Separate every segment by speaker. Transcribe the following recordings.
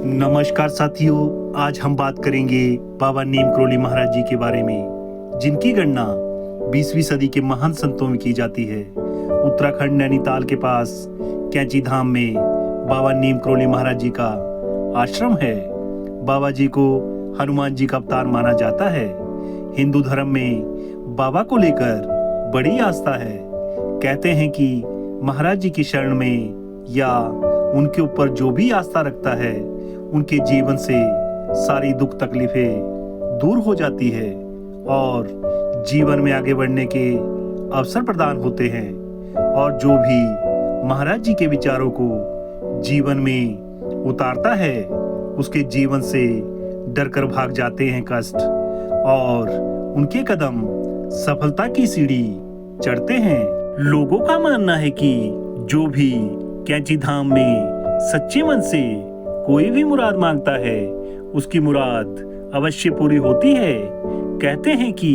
Speaker 1: नमस्कार साथियों, आज हम बात करेंगे बाबा नीम करोली महाराज जी के बारे में, जिनकी गणना 20वीं सदी के महान संतों में की जाती है। उत्तराखंड नैनीताल के पास कैंची धाम में बाबा नीम करोली महाराज जी का आश्रम है। बाबा जी को हनुमान जी का अवतार माना जाता है। हिंदू धर्म में बाबा को लेकर बड़ी आस्था है। कहते हैं कि महाराज जी की शरण में या उनके ऊपर जो भी आस्था रखता है, उनके जीवन से सारी दुख तकलीफें दूर हो जाती है और जीवन में आगे बढ़ने के अवसर प्रदान होते हैं। और जो भी महाराज जी के विचारों को जीवन में उतारता है, उसके जीवन से डरकर भाग जाते हैं कष्ट, और उनके कदम सफलता की सीढ़ी चढ़ते हैं। लोगों का मानना है कि जो भी कैंची धाम में सच्चे मन से कोई भी मुराद मांगता है, उसकी मुराद अवश्य पूरी होती है। कहते हैं कि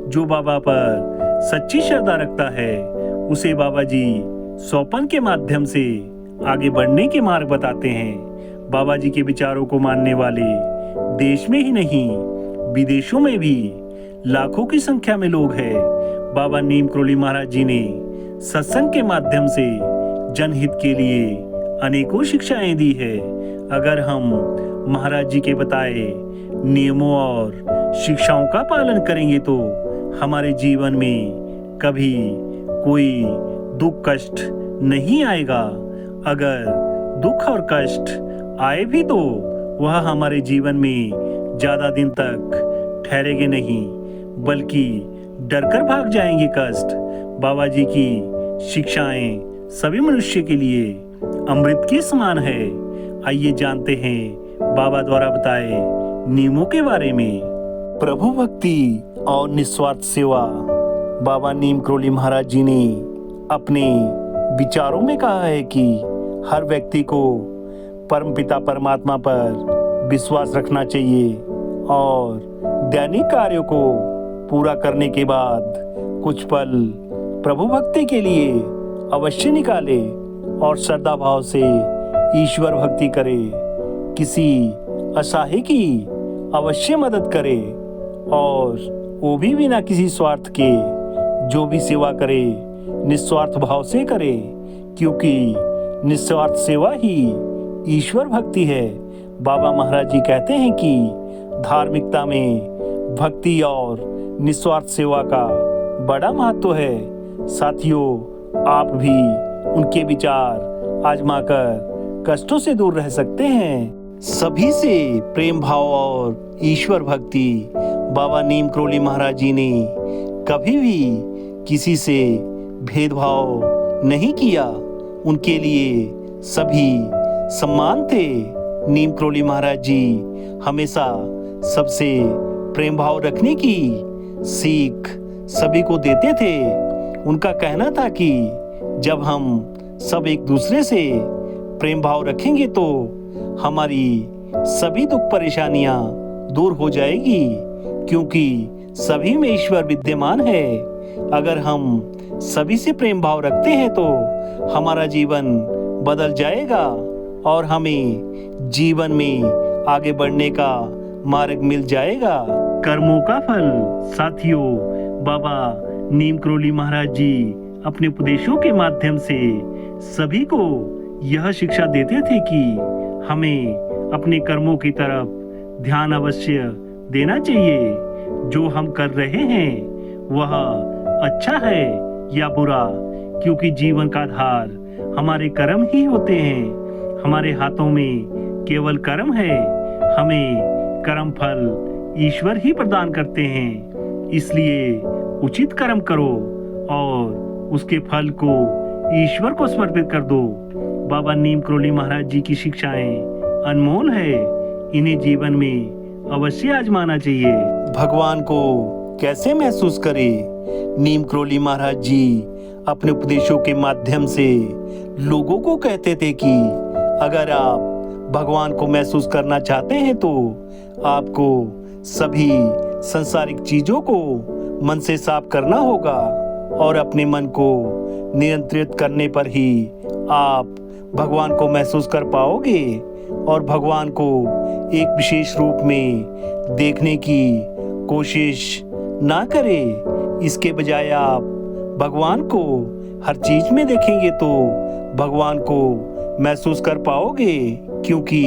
Speaker 1: जो बाबा पर सच्ची श्रद्धा रखता है, उसे बाबा जी सौपन के माध्यम से आगे बढ़ने के मार्ग बताते हैं। बाबा जी के विचारों को मानने वाले देश में ही नहीं, विदेशों में भी लाखों की संख्या में लोग हैं। बाबा नीम करोली महाराज जी ने सत्संग के माध्यम से जनहित के लिए अनेकों शिक्षाएं दी है। अगर हम महाराज जी के बताए नियमों और शिक्षाओं का पालन करेंगे तो हमारे जीवन में कभी कोई दुख कष्ट नहीं आएगा। अगर दुख और कष्ट आए भी तो वह हमारे जीवन में ज्यादा दिन तक ठहरेंगे नहीं, बल्कि डरकर भाग जाएंगे कष्ट। बाबा जी की शिक्षाएं सभी मनुष्य के लिए अमृत के समान है। आइए जानते हैं बाबा द्वारा बताए नियमों के बारे में। प्रभु भक्ति और निस्वार्थ सेवा। बाबा नीम करोली महाराज जी ने अपने विचारों में कहा है कि हर व्यक्ति को परमपिता परमात्मा पर विश्वास रखना चाहिए और दैनिक कार्यों को पूरा करने के बाद कुछ पल प्रभु भक्ति के लिए अवश्य निकाले और श्रद्धा भाव से ईश्वर भक्ति करे। किसी असहाय की अवश्य मदद करे और वो भी बिना किसी स्वार्थ के। जो भी सेवा करे निस्वार्थ भाव से करे, क्योंकि निस्वार्थ सेवा ही ईश्वर भक्ति है। बाबा महाराज जी कहते हैं कि धार्मिकता में भक्ति और निस्वार्थ सेवा का बड़ा महत्व है। साथियों, आप भी उनके विचार आजमाकर कष्टों से दूर रह सकते हैं। सभी से प्रेम भाव और ईश्वर भक्ति। बाबा नीम करोली महाराज जी ने कभी भी किसी से भेदभाव नहीं किया। उनके लिए सभी सम्मान थे। नीम करोली महाराज जी हमेशा सबसे प्रेम भाव रखने की सीख सभी को देते थे। उनका कहना था कि जब हम सब एक दूसरे से प्रेम भाव रखेंगे तो हमारी सभी दुख परेशानियां दूर हो जाएगी, क्योंकि सभी में ईश्वर विद्यमान है। अगर हम सभी से प्रेम भाव रखते हैं तो हमारा जीवन बदल जाएगा और हमें जीवन में आगे बढ़ने का मार्ग मिल जाएगा। कर्मों का फल। साथियों, बाबा नीम करोली महाराज जी अपने उपदेशों के माध्यम से सभी को यह शिक्षा देते थे कि हमें अपने कर्मों की तरफ ध्यान अवश्य देना चाहिए। जो हम कर रहे हैं वह अच्छा है या बुरा, क्योंकि जीवन का आधार हमारे कर्म ही होते हैं। हमारे हाथों में केवल कर्म है। हमें कर्म फल ईश्वर ही प्रदान करते हैं। इसलिए उचित कर्म करो और उसके फल को ईश्वर को समर्पित कर दो। बाबा नीम करोली महाराज जी की शिक्षाएं अनमोल है। इन्हें जीवन में अवश्य आजमाना चाहिए। भगवान को कैसे महसूस करें? नीम करोली महाराज जी अपने उपदेशों के माध्यम से लोगों को कहते थे कि अगर आप भगवान को महसूस करना चाहते हैं तो आपको सभी सांसारिक चीजों को मन से साफ करना होगा और अपने मन को नियंत्रित करने पर ही आप भगवान को महसूस कर पाओगे। और भगवान को एक विशेष रूप में देखने की कोशिश ना करें। इसके बजाय आप भगवान को हर चीज में देखेंगे तो भगवान को महसूस कर पाओगे, क्योंकि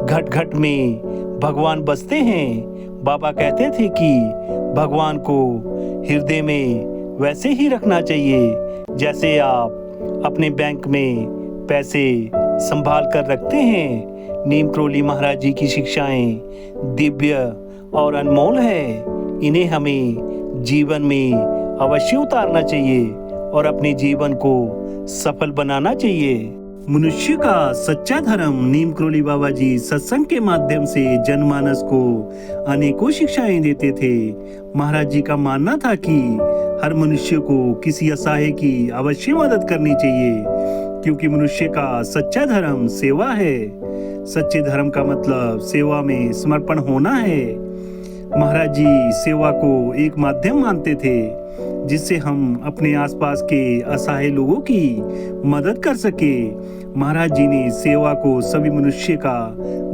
Speaker 1: घट घट में भगवान बसते हैं। बाबा कहते थे कि भगवान को हृदय में वैसे ही रखना चाहिए जैसे आप अपने बैंक में पैसे संभाल कर रखते हैं। नीम करोली महाराज जी की शिक्षाएं दिव्य और अनमोल है। इन्हें हमें जीवन में अवश्य उतारना चाहिए और अपने जीवन को सफल बनाना चाहिए। मनुष्य का सच्चा धर्म नीम करोली बाबा जी सत्संग के माध्यम से जनमानस को अनेकों शिक्षाएं देते थे। महाराज जी का मानना था कि हर मनुष्य को किसी असहाय की अवश्य मदद करनी चाहिए, क्योंकि मनुष्य का सच्चा धर्म सेवा है। सच्चे धर्म का मतलब सेवा में समर्पण होना है। महाराज जी सेवा को एक माध्यम मानते थे जिससे हम अपने आसपास के असहाय लोगों की मदद कर सके। महाराज जी ने सेवा को सभी मनुष्य का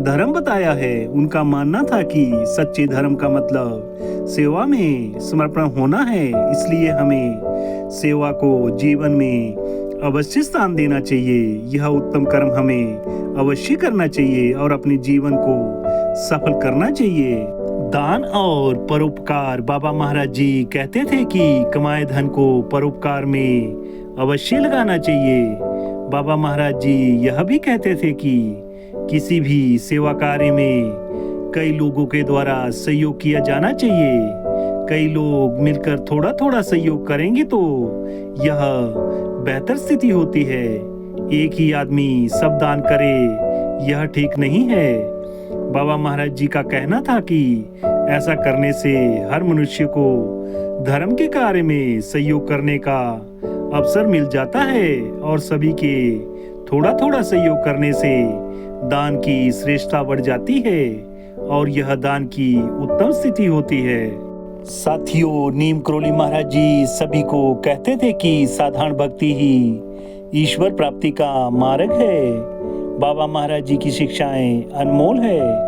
Speaker 1: धर्म बताया है। उनका मानना था कि सच्चे धर्म का मतलब सेवा में समर्पण होना है, इसलिए हमें सेवा को जीवन में अवश्य स्थान देना चाहिए। यह उत्तम कर्म हमें अवश्य करना चाहिए और अपने जीवन को सफल करना चाहिए। दान और परोपकार। बाबा महाराज जी कहते थे कि कमाए धन को परोपकार में अवश्य लगाना चाहिए। बाबा महाराज जी यह भी कहते थे कि किसी भी सेवा कार्य में कई लोगों के द्वारा सहयोग किया जाना चाहिए। कई लोग मिलकर थोड़ा थोड़ा सहयोग करेंगे तो यह बेहतर स्थिति होती है। एक ही आदमी सब दान करे यह ठीक नहीं है। बाबा महाराज जी का कहना था कि ऐसा करने से हर मनुष्य को धर्म के कार्य में सहयोग करने का अवसर मिल जाता है और सभी के थोड़ा थोड़ा सहयोग करने से दान की श्रेष्ठता बढ़ जाती है और यह दान की उत्तम स्थिति होती है। साथियों, नीम करोली महाराज जी सभी को कहते थे कि साधारण भक्ति ही ईश्वर प्राप्ति का मार्ग है। बाबा महाराज जी की शिक्षाएं अनमोल है।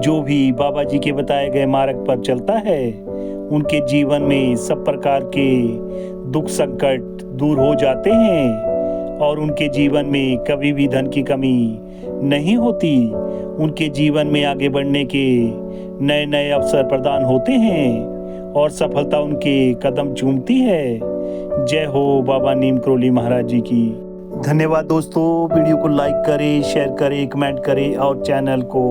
Speaker 1: जो भी बाबा जी के बताए गए मार्ग पर चलता है उनके जीवन में सब प्रकार के दुख संकट दूर हो जाते हैं और उनके जीवन में कभी भी धन की कमी नहीं होती। उनके जीवन में आगे बढ़ने के नए नए अवसर प्रदान होते हैं और सफलता उनके कदम चूमती है। जय हो बाबा नीम करोली महाराज जी की। धन्यवाद दोस्तों। वीडियो को लाइक करें, शेयर करें, कमेंट करें और चैनल को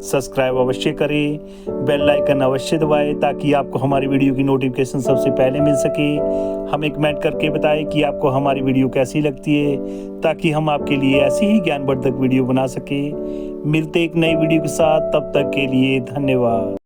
Speaker 1: सब्सक्राइब अवश्य करें। बेल आइकन अवश्य दबाएं ताकि आपको हमारी वीडियो की नोटिफिकेशन सबसे पहले मिल सके। हमें कमेंट करके बताएं कि आपको हमारी वीडियो कैसी लगती है ताकि हम आपके लिए ऐसी ही ज्ञानवर्धक वीडियो बना सके। मिलते एक नई वीडियो के साथ, तब तक के लिए धन्यवाद।